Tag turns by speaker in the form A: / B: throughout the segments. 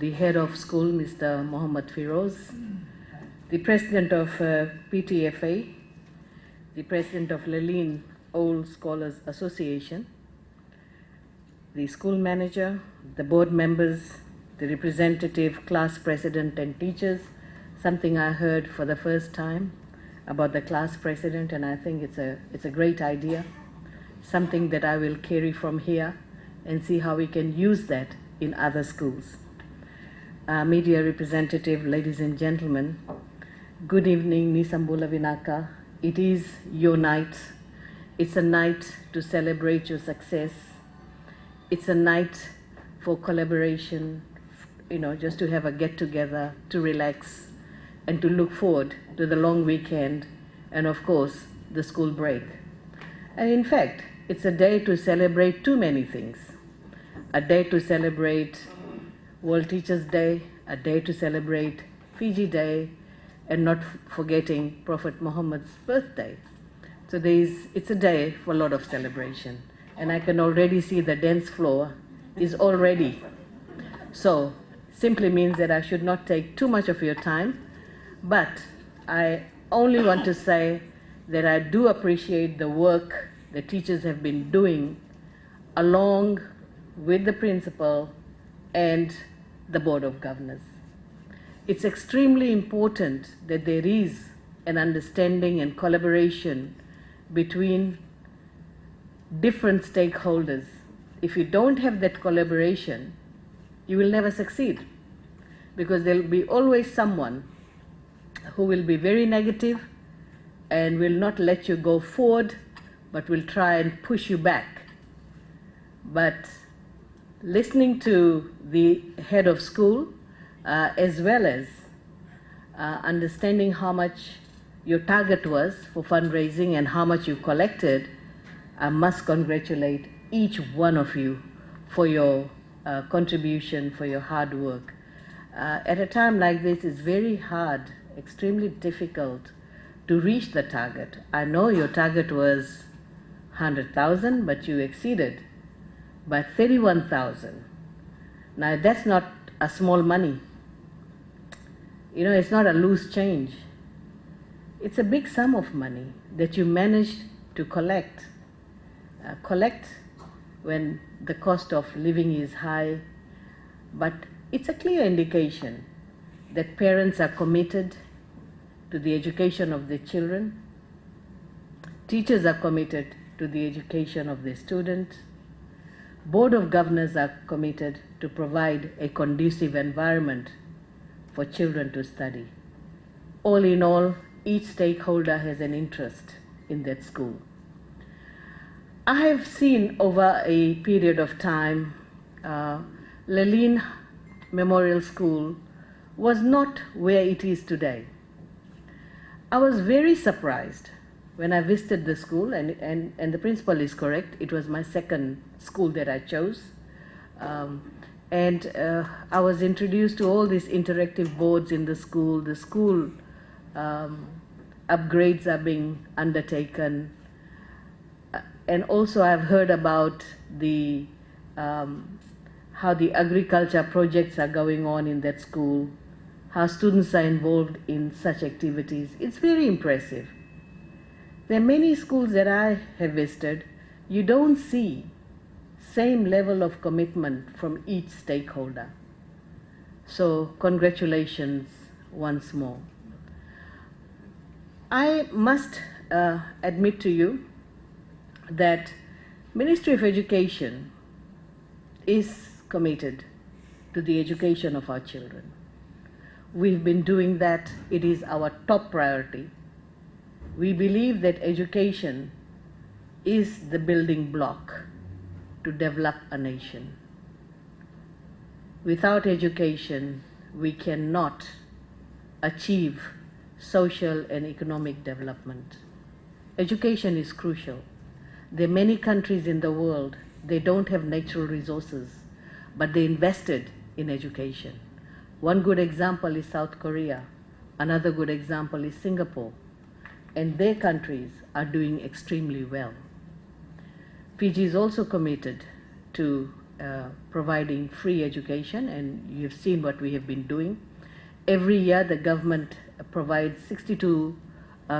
A: the head of school, Mr. Mohammed Firoz, the president of PTFA, the president of Lelean Old Scholars Association, the school manager, the board members, the representative, class president and teachers, something I heard for the first time about the class president, and I think it's a great idea, something that I will carry from here and see how we can use that in other schools. Media representative, ladies and gentlemen, good evening, Nisambula Vinaka. It is your night. It's a night to celebrate your success. It's a night for collaboration, just to have a get-together, to relax, and to look forward to the long weekend, and of course, the school break. And in fact, it's a day to celebrate too many things. A day to celebrate World Teachers' Day, a day to celebrate Fiji Day, and not forgetting Prophet Muhammad's birthday. So it's a day for a lot of celebration. And I can already see the dance floor is all ready. So simply means that I should not take too much of your time, but I only want to say that I do appreciate the work the teachers have been doing along with the principal and the Board of Governors. It's extremely important that there is an understanding and collaboration between different stakeholders. If you don't have that collaboration, you will never succeed, because there will be always someone who will be very negative and will not let you go forward, but will try and push you back. But listening to the head of school, as well as understanding how much your target was for fundraising and how much you collected, I must congratulate each one of you for your contribution, for your hard work. At a time like this, it's very hard, extremely difficult to reach the target. I know your target was 100,000, but you exceeded by 31,000. Now that's not a small money. It's not a loose change. It's a big sum of money that you managed to collect. Collect when the cost of living is high, but it's a clear indication that parents are committed to the education of their children, teachers are committed to the education of their students, Board of Governors are committed to provide a conducive environment for children to study. All in all, each stakeholder has an interest in that school. I have seen over a period of time, Lelean Memorial School was not where it is today. I was very surprised when I visited the school, and the principal is correct, it was my second school that I chose. I was introduced to all these interactive boards in the school. The school upgrades are being undertaken. And also I've heard about the how the agriculture projects are going on in that school, how students are involved in such activities. It's very impressive. There are many schools that I have visited, you don't see same level of commitment from each stakeholder. So congratulations once more. I must admit to you that Ministry of Education is committed to the education of our children. We've been doing that. It is our top priority. We believe that education is the building block to develop a nation. Without education, we cannot achieve social and economic development. Education is crucial. There are many countries in the world, they don't have natural resources, but they invested in education. One good example is South Korea. Another good example is Singapore. And their countries are doing extremely well. Fiji is also committed to providing free education, and you've seen what we have been doing. Every year the government provides $62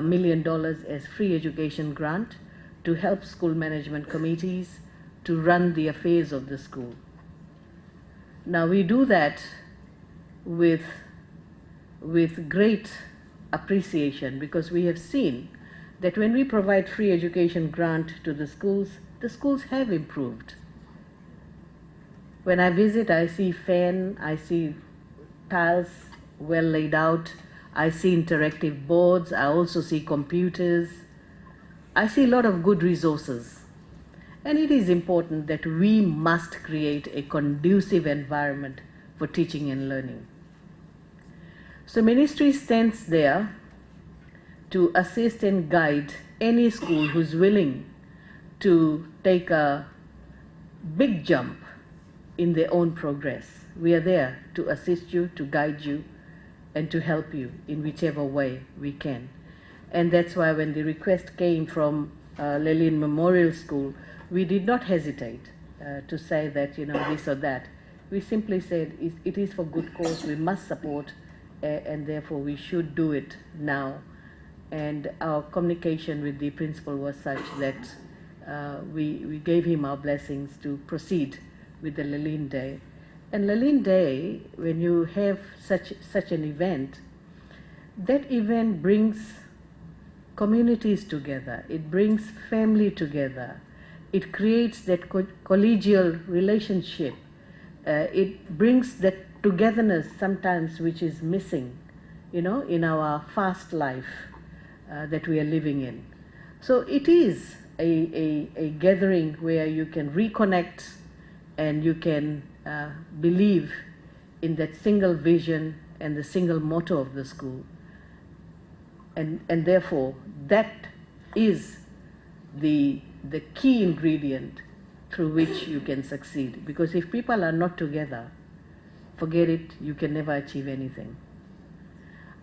A: million as free education grant to help school management committees to run the affairs of the school. Now we do that with great appreciation, because we have seen that when we provide free education grant to the schools have improved. When I visit, I see fan, I see tiles well laid out, I see interactive boards, I also see computers, I see a lot of good resources. And it is important that we must create a conducive environment for teaching and learning. So Ministry stands there to assist and guide any school who's willing to take a big jump in their own progress. We are there to assist you, to guide you, and to help you in whichever way we can. And that's why when the request came from Lelean Memorial School, we did not hesitate to say that, this or that. We simply said it is for good cause, we must support, and therefore we should do it now. And our communication with the principal was such that we gave him our blessings to proceed with the Lelean Day. And Lelean Day, when you have such an event, that event brings communities together, it brings family together, it creates that collegial relationship, it brings that togetherness sometimes which is missing, in our fast life that we are living in. So it is a gathering where you can reconnect and you can believe in that single vision and the single motto of the school. And therefore, that is the key ingredient through which you can succeed. Because if people are not together, forget it, you can never achieve anything.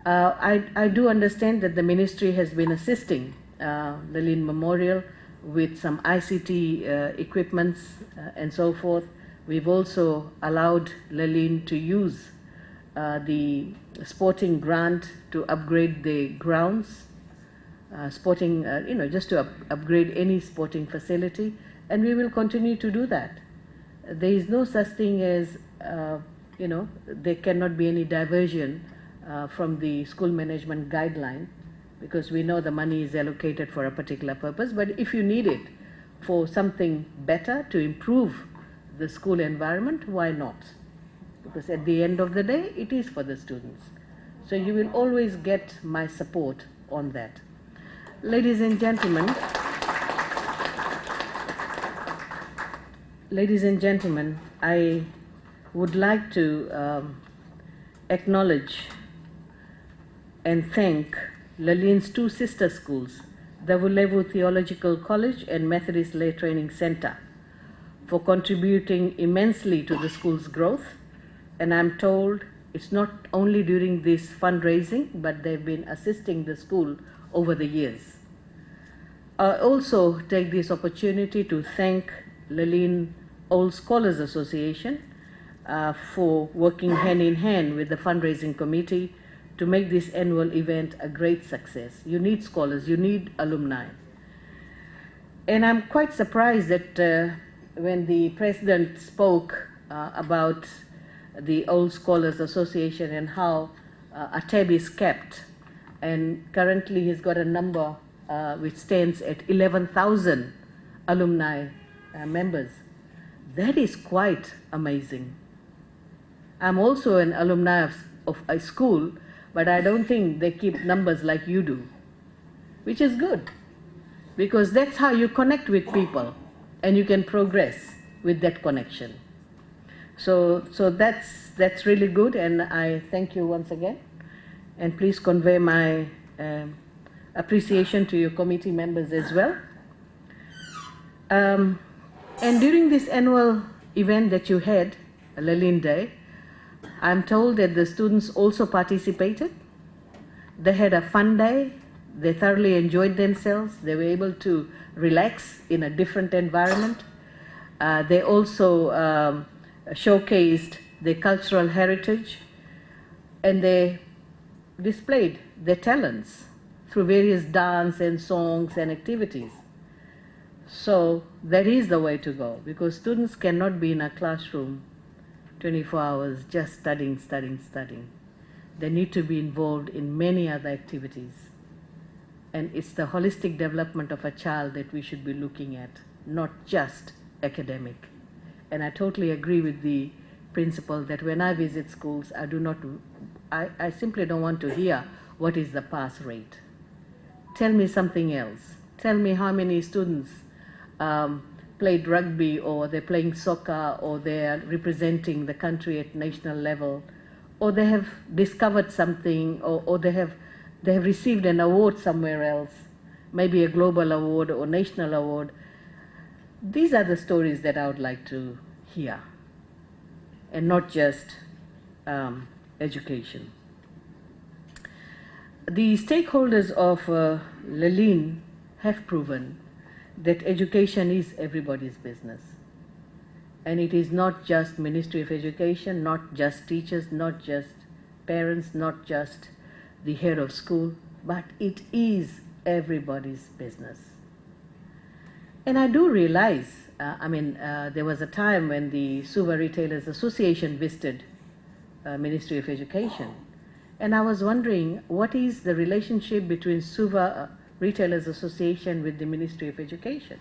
A: I do understand that the ministry has been assisting Lelean Memorial with some ICT equipments and so forth. We've also allowed Lelean to use the sporting grant to upgrade the grounds, just to upgrade any sporting facility, and we will continue to do that. There is no such thing as, there cannot be any diversion from the school management guideline, because we know the money is allocated for a particular purpose, but if you need it for something better to improve the school environment, why not? Because at the end of the day, it is for the students. So you will always get my support on that. Ladies and gentlemen, I would like to acknowledge and thank Lelean's two sister schools, the Vulevu Theological College and Methodist Lay Training Center, for contributing immensely to the school's growth. And I'm told it's not only during this fundraising, but they've been assisting the school over the years. I also take this opportunity to thank Lelean Old Scholars Association for working hand in hand with the fundraising committee to make this annual event a great success. You need scholars, you need alumni. And I'm quite surprised that when the president spoke about the Old Scholars Association and how a tab is kept, and currently he's got a number which stands at 11,000 alumni members. That is quite amazing. I'm also an alumni of a school, but I don't think they keep numbers like you do, which is good, because that's how you connect with people and you can progress with that connection. So that's really good, and I thank you once again, and please convey my appreciation to your committee members as well. And during this annual event that you had, Lelean Day, I'm told that the students also participated. They had a fun day, they thoroughly enjoyed themselves, they were able to relax in a different environment. They also showcased their cultural heritage, and they displayed their talents through various dance and songs and activities. So that is the way to go, because students cannot be in a classroom 24 hours just studying. They need to be involved in many other activities. And it's the holistic development of a child that we should be looking at, not just academic. And I totally agree with the principle that when I visit schools, I simply don't want to hear what is the pass rate. Tell me something else. Tell me how many students played rugby, or they're playing soccer, or they're representing the country at national level, or they have discovered something, or they have received an award somewhere else, maybe a global award or national award. These are the stories that I would like to hear, and not just education. The stakeholders of Lelean have proven that education is everybody's business. And it is not just Ministry of Education, not just teachers, not just parents, not just the head of school, but it is everybody's business. And I do realize, there was a time when the Suva Retailers Association visited Ministry of Education, and I was wondering, what is the relationship between Suva Retailers Association with the Ministry of Education?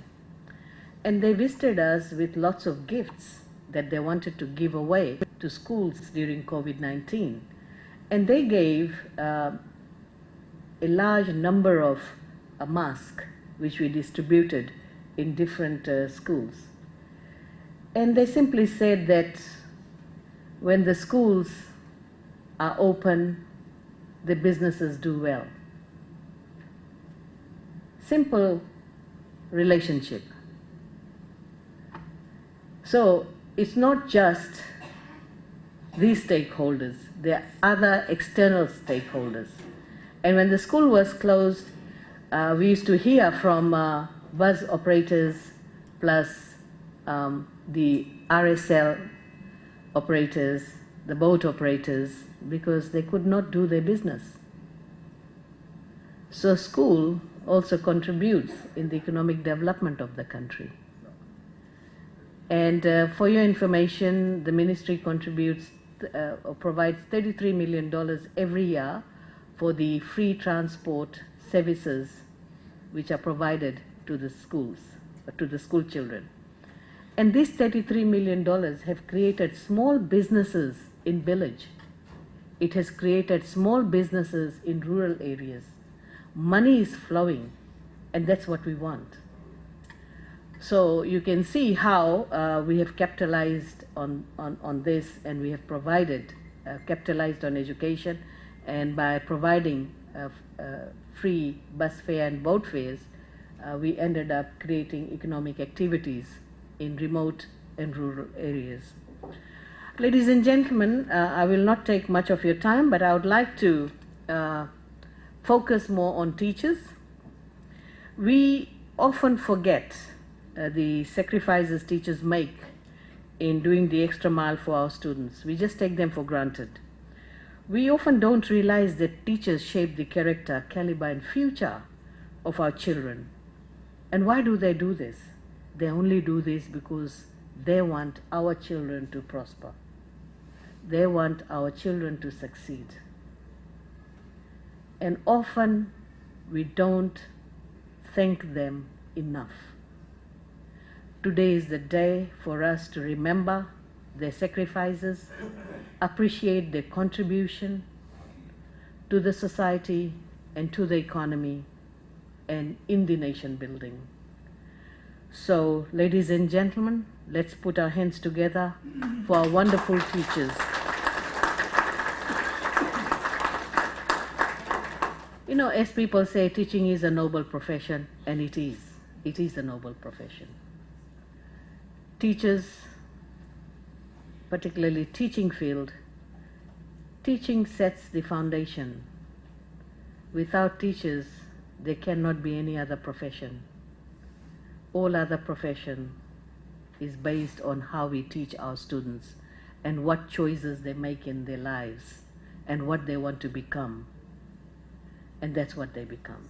A: And they visited us with lots of gifts that they wanted to give away to schools during COVID-19. And they gave a large number of masks, which we distributed in different schools. And they simply said that when the schools are open, the businesses do well. Simple relationship. So it's not just these stakeholders, there are other external stakeholders. And when the school was closed, we used to hear from bus operators plus the RSL operators, the boat operators, because they could not do their business. So school also contributes in the economic development of the country. And for your information, the ministry contributes or provides $33 million every year for the free transport services which are provided to the schools, to the school children. And these $33 million have created small businesses in village. It has created small businesses in rural areas. Money is flowing, and that's what we want. So you can see how we have capitalized on this, and we have provided, capitalized on education, and by providing free bus fare and boat fares, we ended up creating economic activities in remote and rural areas. Ladies and gentlemen, I will not take much of your time, but I would like to focus more on teachers. We often forget the sacrifices teachers make in doing the extra mile for our students. We just take them for granted. We often don't realize that teachers shape the character, caliber, and future of our children. And why do they do this? They only do this because they want our children to prosper. They want our children to succeed. And often we don't thank them enough. Today is the day for us to remember their sacrifices, appreciate their contribution to the society and to the economy and in the nation building. So, ladies and gentlemen, let's put our hands together for our wonderful teachers. You know, as people say, teaching is a noble profession, and it is. It is a noble profession. Teachers, particularly teaching field, teaching sets the foundation. Without teachers, there cannot be any other profession. All other profession is based on how we teach our students and what choices they make in their lives and what they want to become. And that's what they become.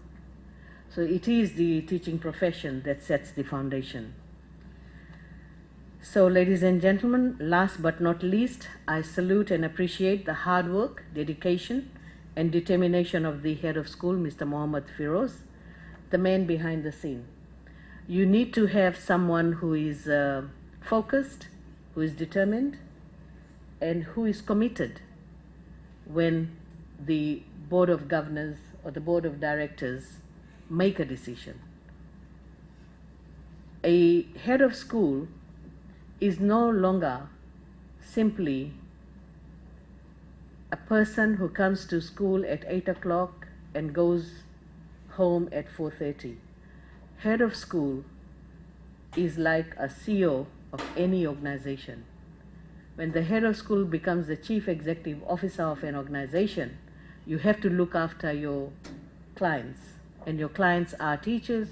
A: So it is the teaching profession that sets the foundation. So, ladies and gentlemen, last but not least, I salute and appreciate the hard work, dedication, and determination of the head of school, Mr. Mohammed Firoz, the man behind the scene. You need to have someone who is focused, who is determined, and who is committed when the board of governors or the board of directors make a decision. A head of school is no longer simply a person who comes to school at 8 o'clock and goes home at 4:30. Head of school is like a CEO of any organization. When the head of school becomes the chief executive officer of an organization, you have to look after your clients. And your clients are teachers,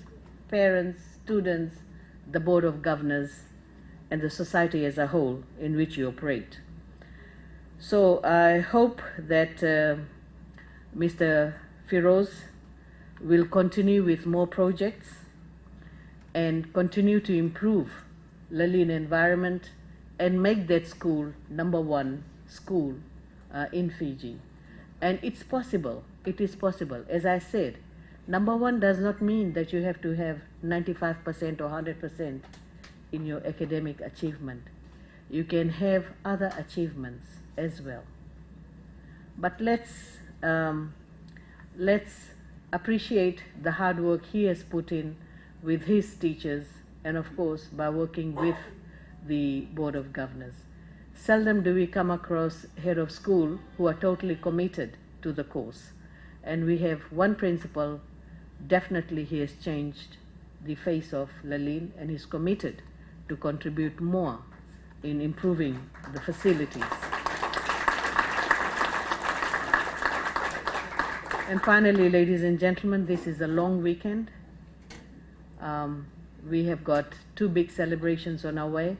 A: parents, students, the board of governors, and the society as a whole in which you operate. So I hope that Mr. Firoz will continue with more projects and continue to improve Lelean environment and make that school #1 school in Fiji. And it's possible, it is possible. As I said, #1 does not mean that you have to have 95% or 100% in your academic achievement. You can have other achievements as well. But let's appreciate the hard work he has put in with his teachers and of course by working with the Board of Governors. Seldom do we come across head of school who are totally committed to the course. And we have one principal, definitely he has changed the face of Lelean and is committed to contribute more in improving the facilities. And finally, ladies and gentlemen, this is a long weekend. We have got 2 big celebrations on our way.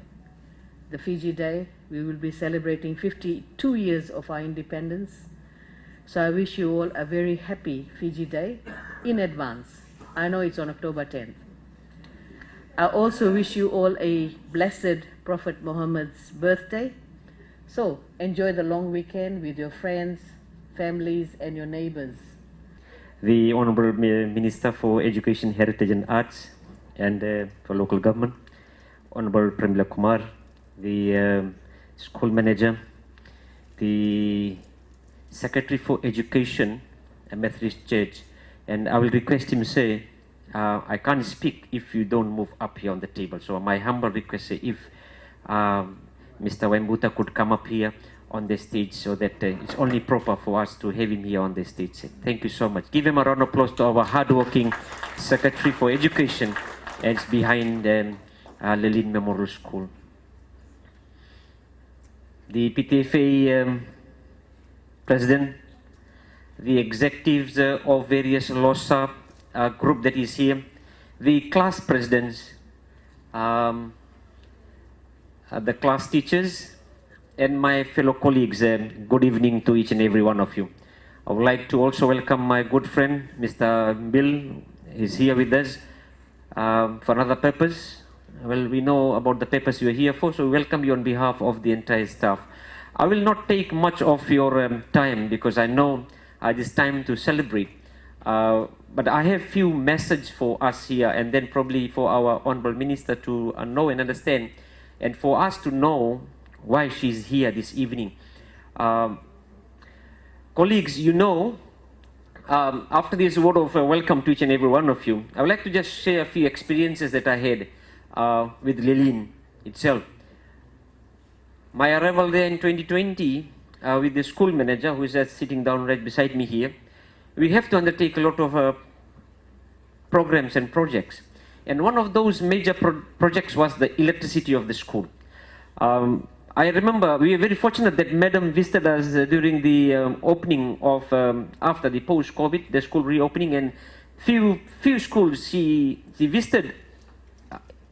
A: The Fiji Day, we will be celebrating 52 years of our independence. So I wish you all a very happy Fiji Day in advance. I know it's on October 10th. I also wish you all a blessed Prophet Muhammad's birthday. So enjoy the long weekend with your friends, families, and your neighbors.
B: The Honourable Minister for Education, Heritage and Arts and for Local Government, Honourable Premila Kumar, the school manager, the Secretary for Education at Methodist Church, and I will request him say, I can't speak if you don't move up here on the table. So my humble request is if Mr. Wembuta could come up here on the stage so that it's only proper for us to have him here on the stage. Thank you so much. Give him a round of applause to our hardworking Secretary for Education, and it's behind Lelean Memorial School. The PTFA President, the executives of various LOSA group that is here, the class presidents, the class teachers, and my fellow colleagues, good evening to each and every one of you. I would like to also welcome my good friend, Mr. Bill. He's here with us for another purpose. Well, we know about the purpose you are here for, so we welcome you on behalf of the entire staff. I will not take much of your time because I know it's time to celebrate. But I have few messages for us here, and then probably for our Honourable Minister to know and understand, and for us to know why she's here this evening. Colleagues, you know, after this word of welcome to each and every one of you, I would like to just share a few experiences that I had with Lelean itself. My arrival there in 2020 with the school manager, who is just sitting down right beside me here, we have to undertake a lot of programs and projects. And one of those major projects was the electricity of the school. I remember we were very fortunate that Madam visited us during the opening of, after the post-COVID, the school reopening, and few schools she visited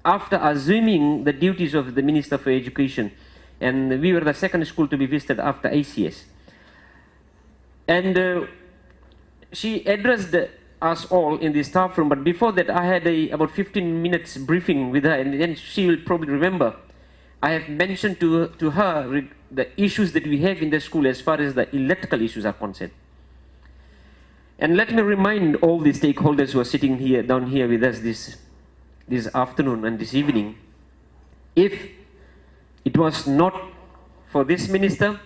B: after assuming the duties of the Minister for Education. And we were the second school to be visited after ACS. And she addressed us all in the staff room, but before that I had about 15 minutes briefing with her, and then she will probably remember I have mentioned to her the issues that we have in the school as far as the electrical issues are concerned. And let me remind all the stakeholders who are sitting here, down here with us this afternoon and this evening, if it was not for this minister,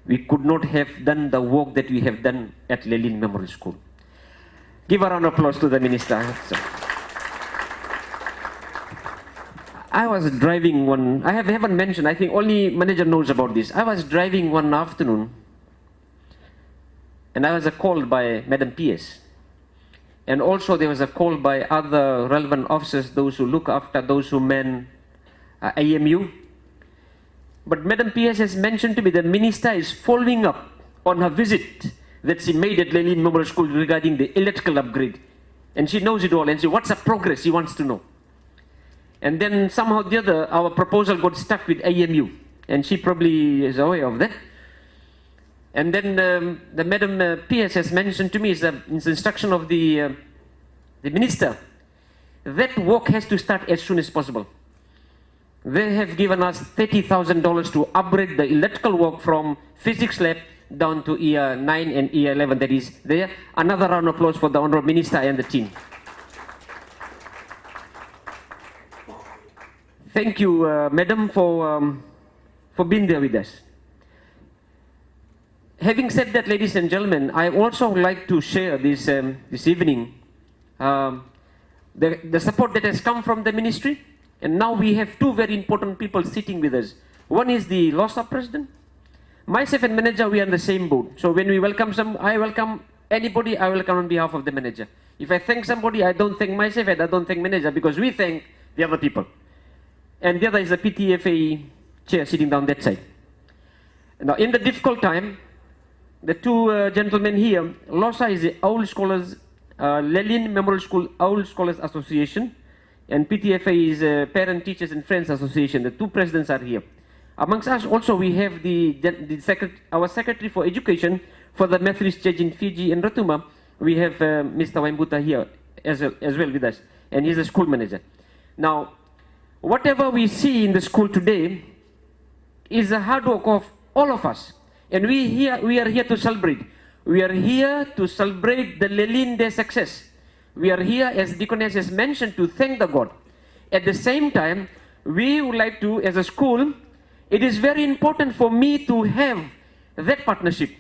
B: we could not have done the work that we have done at Lelean Memorial School. Give a round of applause to the minister. So, I was driving I haven't mentioned, I think only manager knows about this. I was driving one afternoon and I was called by Madam PS. And also there was a call by other relevant officers, those who look after those who man AMU. But Madam PS has mentioned to me the minister is following up on her visit that she made at Lelean Memorial School regarding the electrical upgrade. And she knows it all, and she what's the progress she wants to know. And then somehow the other, our proposal got stuck with AMU, and she probably is aware of that. And then the Madam PS has mentioned to me is the instruction of the minister, that work has to start as soon as possible. They have given us $30,000 to upgrade the electrical work from physics lab down to year 9 and year 11 that is there. Another round of applause for the Honorable Minister and the team. Thank you, Madam, for being there with us. Having said that, ladies and gentlemen, I also would like to share this evening the support that has come from the ministry. And now we have two very important people sitting with us. One is the LOSA president. Myself and manager, we are in the same boat. So when we welcome I welcome anybody, I welcome on behalf of the manager. If I thank somebody, I don't thank myself and I don't thank manager, because we thank the other people. And the other is the PTFA chair sitting down that side. Now in the difficult time, the two gentlemen here, LOSA is the Old Scholars, Lelean Memorial School Old Scholars Association, and PTFA is Parent Teachers and Friends Association. The two presidents are here. Amongst us also we have our Secretary for Education for the Methodist Church in Fiji and Rotuma. We have Mr. Waimbuta here as well with us, and he's a school manager. Now, whatever we see in the school today is the hard work of all of us, and we are here to celebrate. We are here to celebrate the Lelean Day success. We are here, as Deaconess has mentioned, to thank the God. At the same time, we would like to, as a school, it is very important for me to have that partnership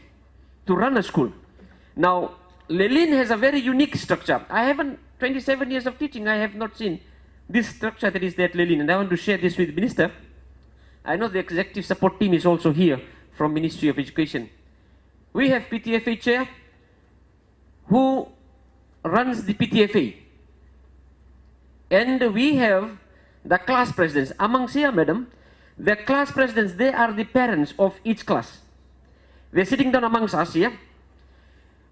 B: to run a school. Now, Lelean has a very unique structure. 27 years of teaching, I have not seen this structure that is there at Lelean, and I want to share this with the Minister. I know the executive support team is also here from Ministry of Education. We have PTFA chair who runs the PTFA, and we have the class presidents. Amongst here, madam, the class presidents, they are the parents of each class. They're sitting down amongst us here.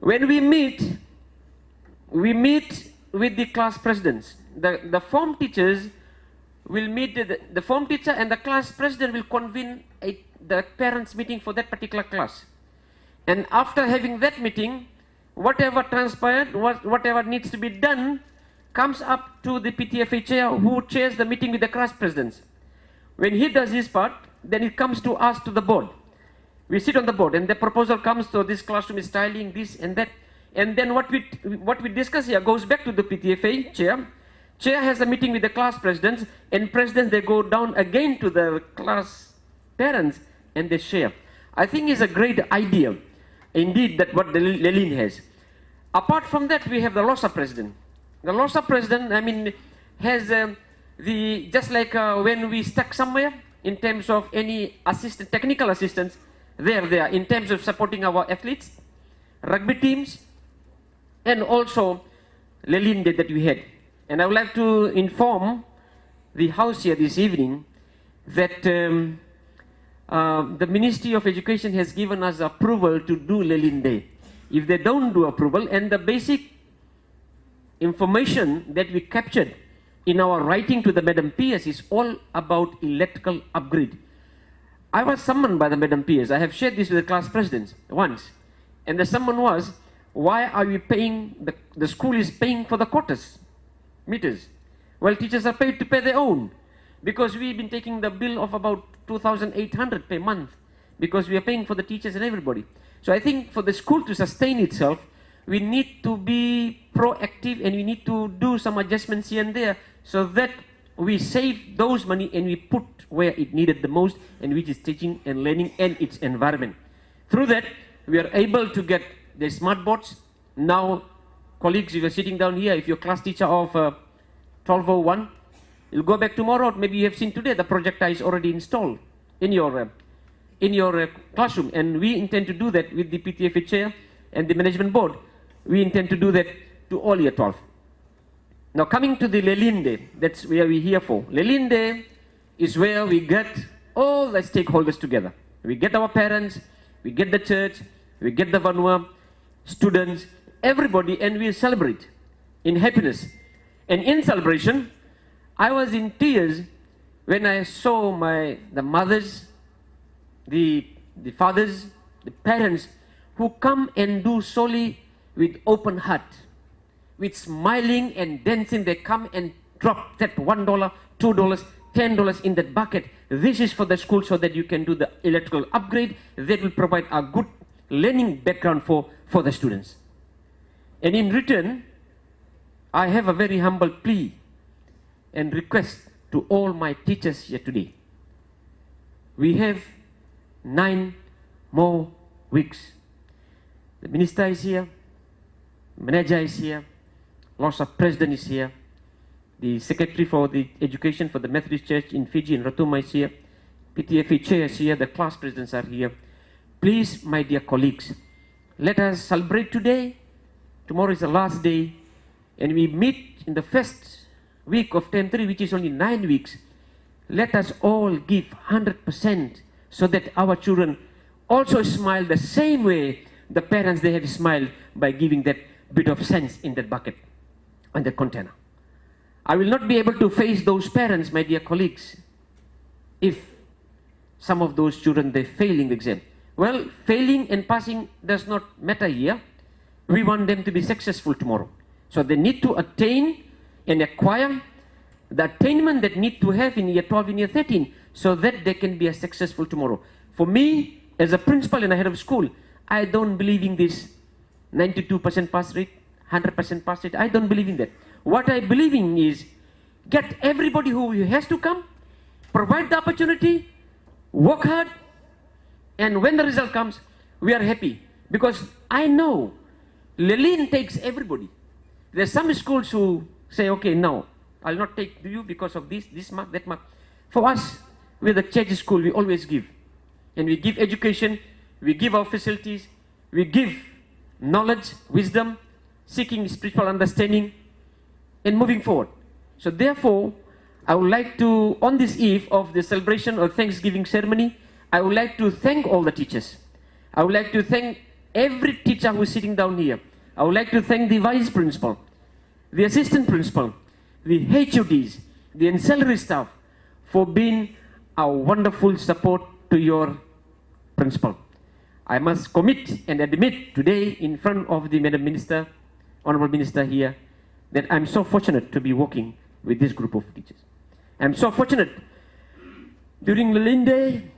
B: When we meet with the class presidents. The form teachers will meet the form teacher, and the class president will convene the parents meeting for that particular class. And after having that meeting, whatever transpired, whatever needs to be done, comes up to the PTFA chair, who chairs the meeting with the class presidents. When he does his part, then it comes to us, to the board. We sit on the board, and the proposal comes to this classroom is styling, this and that. And then what we discuss here goes back to the PTFA chair. Chair has a meeting with the class presidents, and presidents, they go down again to the class parents and they share. I think it's a great idea, indeed, that what the Lelean has. Apart from that, we have the LOSA president. The LOSA president, I mean, has just like when we stuck somewhere in terms of any technical assistance, they're there in terms of supporting our athletes, rugby teams, and also Lelean Day that we had. And I would like to inform the House here this evening that the Ministry of Education has given us approval to do Lelean Day. If they don't do approval, and the basic information that we captured
C: in our writing to the Madam PS is all about electrical upgrade. I was summoned by the Madam PS. I have shared this with the class presidents once. And the summon was, why are we paying, the school is paying for the quotas, meters. Well, teachers are paid to pay their own. Because we've been taking the bill of about 2,800 per month. Because we are paying for the teachers and everybody. So I think for the school to sustain itself, we need to be proactive and we need to do some adjustments here and there so that we save those money and we put where it needed the most, and which is teaching and learning and its environment. Through that, we are able to get the smart boards. Now, colleagues, if you're sitting down here, if you're class teacher of 1201, you'll go back tomorrow, maybe you have seen today, the projector is already installed in your classroom. And we intend to do that with the PTFA chair and the management board. We intend to do that to all year 12. Now coming to the Lelean Day, that's where we're here for. Lelean Day is where we get all the stakeholders together. We get our parents, we get the church, we get the Vanua, students, everybody, and we celebrate in happiness. And in celebration, I was in tears when I saw the mothers, the fathers, the parents who come and do solely with open heart. With smiling and dancing, they come and drop that $1, $2, $10 in that bucket. This is for the school so that you can do the electrical upgrade. That will provide a good learning background for the students. And in return, I have a very humble plea and request to all my teachers here today. We have 9 more weeks. The minister is here, manager is here, lots of president is here, the secretary for the education for the Methodist Church in Fiji and Ratuma is here, PTFA chair is here, the class presidents are here. Please, my dear colleagues, let us celebrate today. Tomorrow is the last day, and we meet in the first week of term 3, which is only 9 weeks. Let us all give 100% so that our children also smile the same way the parents, they have smiled by giving that bit of sense in that bucket and the container. I will not be able to face those parents, my dear colleagues, if some of those children, they fail in the exam. Well, failing and passing does not matter here. We want them to be successful tomorrow. So they need to attain and acquire the attainment that need to have in year 12 and year 13 so that they can be as successful tomorrow. For me, as a principal and a head of school, I don't believe in this 92% pass rate, 100% pass rate. I don't believe in that. What I believe in is get everybody who has to come, provide the opportunity, work hard, and when the result comes, we are happy. Because I know Lelean takes everybody. There's some schools who say, okay, no, I'll not take you because of this mark, that mark. For us, we're the church school, we always give. And we give education, we give our facilities, we give knowledge, wisdom, seeking spiritual understanding, and moving forward. So therefore, I would like to, on this eve of the celebration of Thanksgiving ceremony, I would like to thank all the teachers. I would like to thank every teacher who is sitting down here. I would like to thank the vice principal, the assistant principal, the HODs, the ancillary staff for being a wonderful support to your principal. I must commit and admit today in front of the Madam Minister, Honorable Minister here, that I'm so fortunate to be working with this group of teachers. I'm so fortunate. During Lelean Day,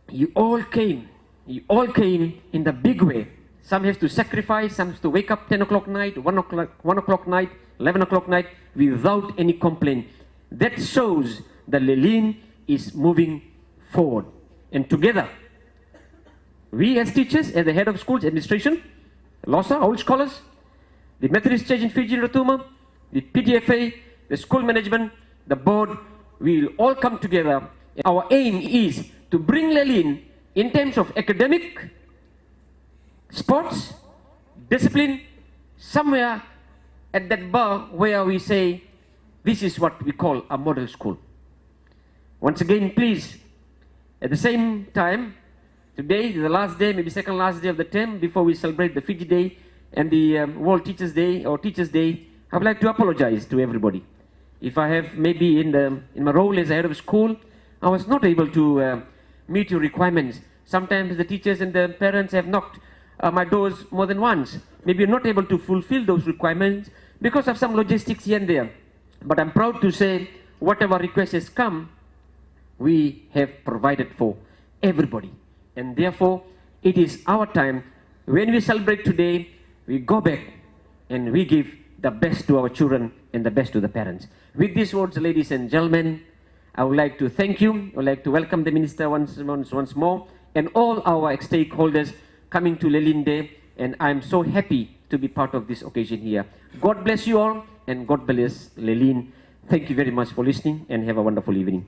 C: you all came in the big way. Some have to sacrifice, some have to wake up 10 o'clock night, 1 o'clock night, 11 o'clock night, without any complaint. That shows that Lelean is moving forward. And together, we as teachers, as the head of schools, administration, LOSA, old scholars, the Methodist Church in Fiji and Ratuma, the PTFA, the school management, the board, we will all come together. Our aim is to bring Lelean in terms of academic, sports, discipline, somewhere at that bar where we say, this is what we call a model school. Once again, please, at the same time, today is the last day, maybe second last day of the term before we celebrate the Fiji Day and the World Teachers Day or Teachers Day. I would like to apologize to everybody. If I have maybe in my role as head of school, I was not able to meet your requirements. Sometimes the teachers and the parents have knocked my doors more than once. Maybe you're not able to fulfill those requirements because of some logistics here and there. But I'm proud to say whatever request has come, we have provided for everybody. And therefore, it is our time. When we celebrate today, we go back and we give the best to our children and the best to the parents. With these words, ladies and gentlemen, I would like to thank you. I would like to welcome the Minister once more and all our stakeholders coming to Lelean Day. And I'm so happy to be part of this occasion here. God bless you all and God bless Lelean. Thank you very much for listening and have a wonderful evening.